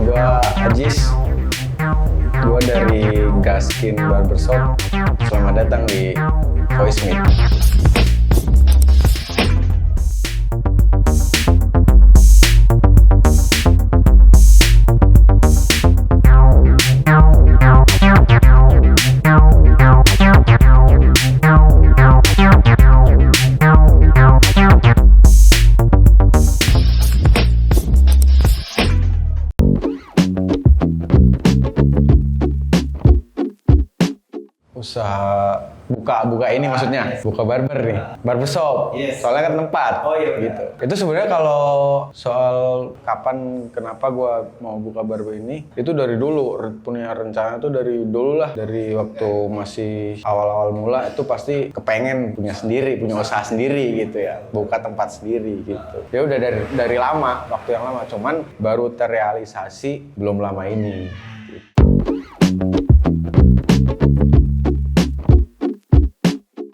Gua Ajis, gua dari Gaskin Barbershop. Selamat datang di Voice Meet. Usaha buka ini maksudnya, buka barber nih, barbershop. Soalnya kan tempat. Gitu. Itu sebenarnya kalau soal kapan kenapa gua mau buka barber ini, itu dari dulu punya rencana tuh dari dulu lah, dari waktu masih awal-awal mula itu pasti kepengen punya sendiri, punya usaha sendiri gitu ya, buka tempat sendiri gitu. Ya udah dari lama, waktu yang lama, cuman baru terrealisasi belum lama ini.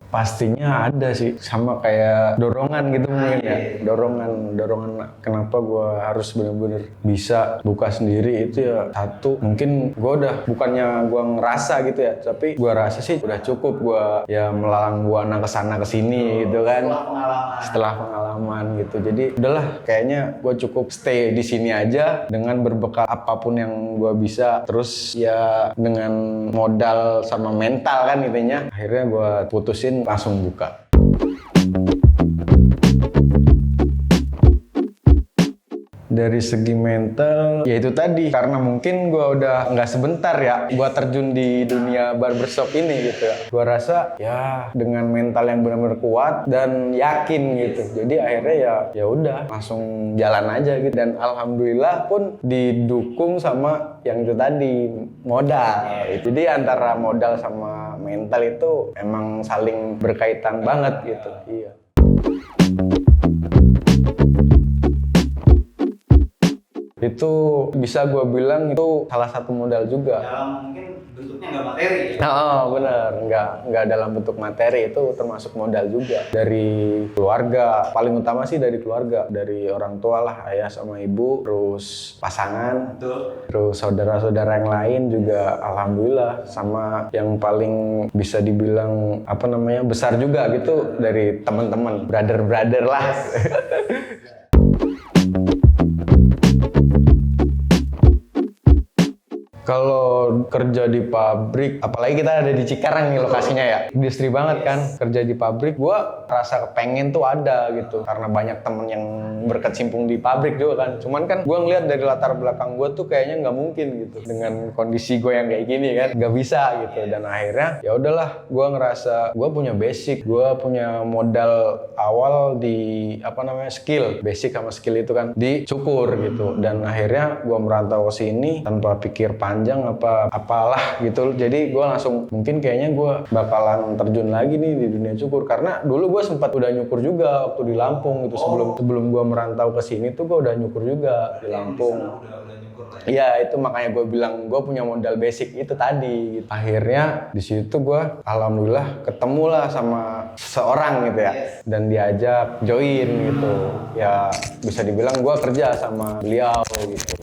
Pastinya ada sih, sama kayak dorongan gitu mungkin ya. Dorongan kenapa gue harus bener-bener bisa buka sendiri itu ya, satu mungkin gue udah, bukannya gue ngerasa gitu ya, tapi gue rasa sih udah cukup gue ya melalang buana kesana kesini gitu kan. Setelah pengalaman gitu, jadi udahlah kayaknya gue cukup stay di sini aja dengan berbekal apapun yang gue bisa, terus ya dengan modal sama mental kan intinya. Akhirnya gue putusin langsung buka. Dari segi mental, ya itu tadi, karena mungkin gue udah nggak sebentar ya gue terjun di dunia barbershop ini gitu ya. Gue rasa ya dengan mental yang benar-benar kuat dan yakin gitu, jadi akhirnya ya udah langsung jalan aja gitu. Dan alhamdulillah pun didukung sama yang itu tadi, modal. Jadi antara modal sama mental itu emang saling berkaitan banget gitu. Iya. Itu bisa gue bilang itu salah satu modal juga. Dalam mungkin bentuknya nggak materi ya? Oh benar, nggak dalam bentuk materi, itu termasuk modal juga. Dari keluarga, paling utama sih dari keluarga, dari orang tua lah, ayah sama ibu, terus pasangan, Betul. terus saudara-saudara yang lain juga alhamdulillah, sama yang paling bisa dibilang apa namanya besar juga gitu dari teman-teman, brother lah. Kalau kerja di pabrik, apalagi kita ada di Cikarang nih lokasinya ya, industri banget kan, kerja di pabrik, gua rasa kepengen tuh ada gitu, karena banyak temen yang berkecimpung di pabrik juga kan. Cuman kan gua ngeliat dari latar belakang gua tuh kayaknya nggak mungkin gitu, dengan kondisi gua yang kayak gini kan, nggak bisa gitu. Dan akhirnya ya udahlah, gua ngerasa gua punya basic, gua punya modal awal di apa namanya skill, basic sama skill itu kan dicukur gitu. Dan akhirnya gua merantau ke sini tanpa pikir panjang apalah gitu. Jadi gue langsung mungkin kayaknya gue bakalan terjun lagi nih di dunia cukur, karena dulu gue sempat udah nyukur juga waktu di Lampung gitu. Sebelum gue merantau ke sini tuh gue udah nyukur juga di Lampung. Iya, itu makanya gue bilang gue punya modal basic itu tadi gitu. Akhirnya di situ gue alhamdulillah ketemu lah sama seseorang gitu ya, dan diajak join gitu ya, bisa dibilang gue kerja sama beliau gitu.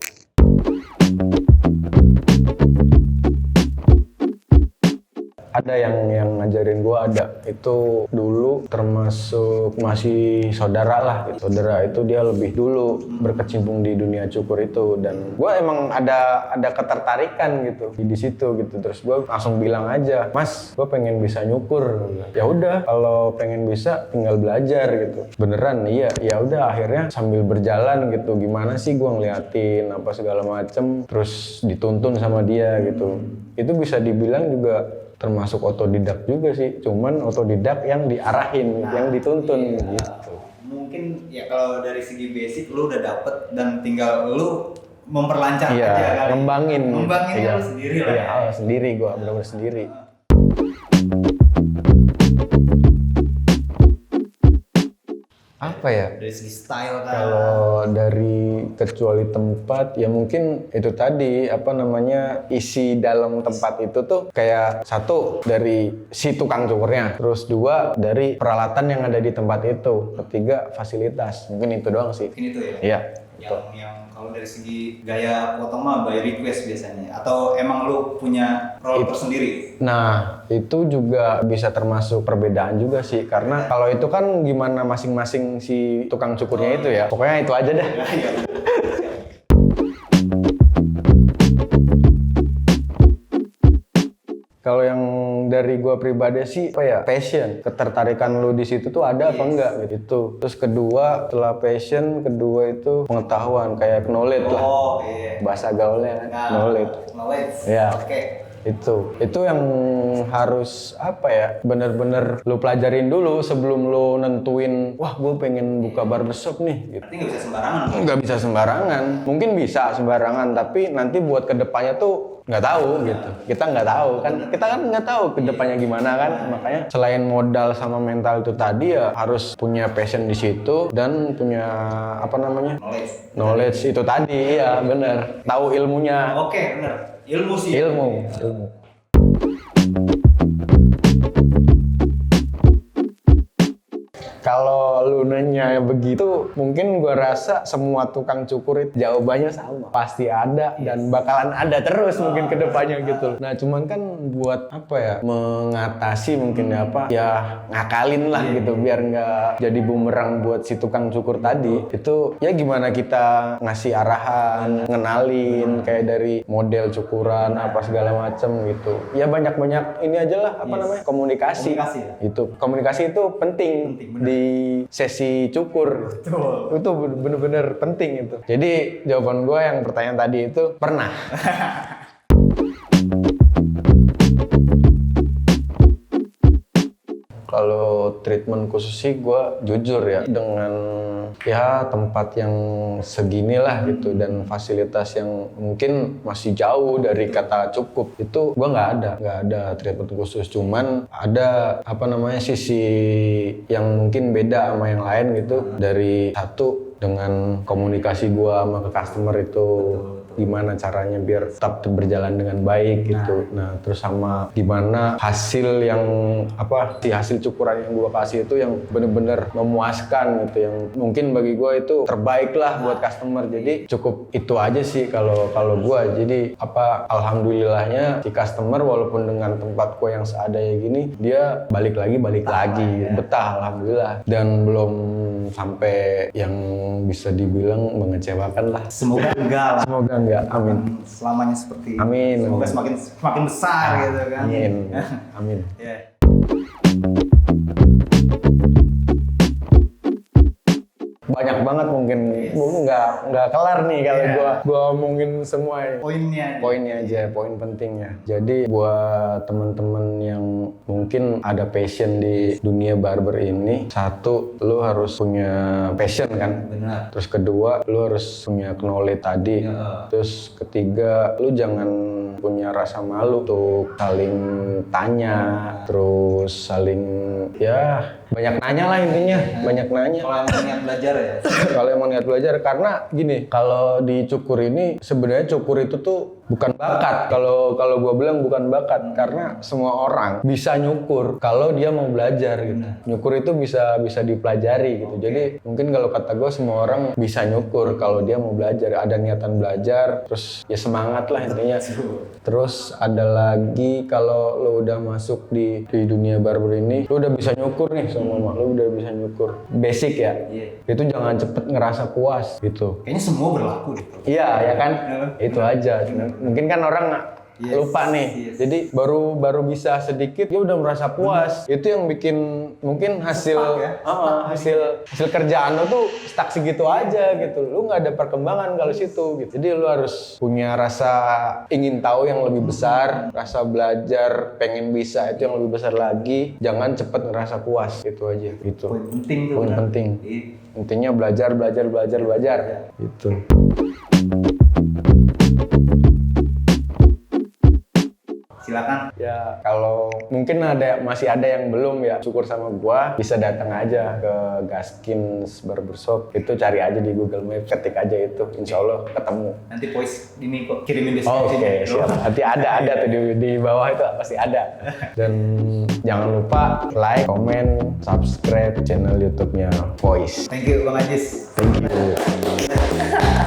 Ada yang ngajarin gue, ada itu dulu termasuk masih saudara lah gitu. Saudara itu dia lebih dulu berkecimpung di dunia cukur itu, dan gue emang ada ketertarikan gitu di situ gitu. Terus gue langsung bilang aja, Mas, gue pengen bisa nyukur. Ya udah, kalau pengen bisa tinggal belajar gitu. Beneran? Iya. Ya udah, akhirnya sambil berjalan gitu, gimana sih gue ngeliatin apa segala macem, terus dituntun sama dia gitu. Itu bisa dibilang juga termasuk otodidak juga sih, cuman otodidak yang diarahin, yang dituntun gitu. Mungkin ya kalau dari segi basic lu udah dapet dan tinggal lu memperlancar aja kali. Ngembangin lu sendiri lah. Iya, sendiri, gua benar-benar sendiri. Apa ya? Dari segi style kan. Kalau dari kecuali tempat ya mungkin itu tadi apa namanya, isi dalam tempat itu tuh kayak satu dari si tukang cukurnya, terus dua dari peralatan yang ada di tempat itu, ketiga fasilitas. Mungkin itu doang sih. Ini tuh ya. Iya. Yang Kalau dari segi gaya potong mah by request biasanya, atau emang lu punya role tersendiri? Nah, itu juga bisa termasuk perbedaan juga sih, karena kalau itu kan gimana masing-masing si tukang cukurnya itu ya. Pokoknya itu aja dah. Kalau yang dari gua pribadi sih, apa ya, passion, ketertarikan lu di situ tuh ada apa enggak gitu. Terus kedua, setelah passion, kedua itu pengetahuan, kayak knowledge lah. Oh iya. Bahasa gaulnya kan, knowledge. Knowledge. Ya. Oke. Itu yang harus apa ya, bener-bener lu pelajarin dulu sebelum lu nentuin, wah gue pengen buka barbershop nih gitu. Berarti nggak bisa sembarangan. Nggak bisa sembarangan, mungkin bisa sembarangan, tapi nanti buat kedepannya tuh nggak tahu gitu. Kita nggak tahu kan, kita kan nggak tahu kedepannya gimana kan. Makanya selain modal sama mental itu tadi ya harus punya passion di situ dan punya apa namanya, knowledge itu tadi. Iya bener, tahu ilmunya. Oke, bener. Ilmu sih. Ilmu. Kalau lu nanya begitu, mungkin gua rasa semua tukang cukur itu jawabannya sama. Pasti ada dan bakalan ada terus mungkin ke depannya gitu. Nah, cuman kan buat apa ya? Mengatasi mungkin apa? Ya ngakalin lah gitu biar nggak jadi bumerang buat si tukang cukur tadi. Itu ya gimana kita ngasih arahan, ngenalin kayak dari model cukuran apa segala macem gitu. Ya banyak-banyak ini aja lah apa namanya? Komunikasi. Itu komunikasi itu penting di sesi cukur. Betul. Itu bener-bener penting itu. Jadi jawaban gue yang pertanyaan tadi itu pernah. Kalau treatment khusus sih gue jujur ya, dengan ya tempat yang segini lah gitu dan fasilitas yang mungkin masih jauh dari kata cukup, itu gue nggak ada treatment khusus. Cuman ada apa namanya, sisi yang mungkin beda sama yang lain gitu. Dari satu, dengan komunikasi gue sama ke customer itu gimana caranya biar tetap berjalan dengan baik gitu. Nah, terus sama gimana hasil yang apa, si hasil cukuran yang gua kasih itu yang bener-bener memuaskan gitu, yang mungkin bagi gua itu terbaik lah buat customer. Jadi cukup itu aja sih kalau gua. Jadi apa, alhamdulillahnya si customer walaupun dengan tempat gua yang seadanya gini, dia balik lagi betah alhamdulillah, dan belum sampai yang bisa dibilang mengecewakan lah. Semoga enggak lah. Semoga enggak, amin. Selamanya seperti itu. Amin. Semoga semakin besar gitu kan. Amin. Amin. Yeah. Banyak banget mungkin, nggak kelar nih kalau gua omongin semua ini. Poinnya aja, poin pentingnya. Jadi buat temen-temen yang mungkin ada passion di dunia barber ini, satu, lu harus punya passion kan. Benar. Terus kedua, lu harus punya knowledge tadi. Terus ketiga, lu jangan punya rasa malu untuk saling tanya, terus saling ya banyak nanya lah intinya, banyak nanya. Kalau emang niat belajar ya. Kalau emang niat belajar, karena gini, kalau di cukur ini sebenarnya cukur itu tuh bukan bakat. Kalau gua bilang bukan bakat, karena semua orang bisa nyukur kalau dia mau belajar gitu. Nyukur itu bisa dipelajari gitu. Jadi mungkin kalau kata gua, semua orang bisa nyukur kalau dia mau belajar, ada niatan belajar, terus ya semangat lah intinya. Terus ada lagi, kalau lo udah masuk di dunia barber ini, lo udah bisa nyukur nih sama mama, lo udah bisa nyukur basic ya. Itu jangan cepet ngerasa puas gitu. Kayaknya semua berlaku gitu. Iya ya kan, itu aja. Mungkin kan orang lupa nih, jadi baru bisa sedikit dia udah merasa puas. Itu yang bikin mungkin hasil kerjaan lo tuh stuck segitu aja gitu. Lu nggak ada perkembangan kalau situ gitu. Jadi lu harus punya rasa ingin tahu yang lebih besar, rasa belajar, pengen bisa itu yang lebih besar lagi. Jangan cepet ngerasa puas, itu aja. Itu Poin penting tuh. poin penting. Intinya belajar gitu. Silakan. Ya kalau mungkin masih ada yang belum ya cukur sama gua, bisa datang aja ke Gaskins Barbershop. Itu cari aja di Google Maps, ketik aja itu, insya Allah ketemu. Nanti voice ini kok kirimin deskripsi. Oke, siap. Nanti ada tuh di bawah itu pasti ada. Dan jangan lupa like, comment, subscribe channel YouTube-nya Voice. Thank you Bang Ajis. Thank you.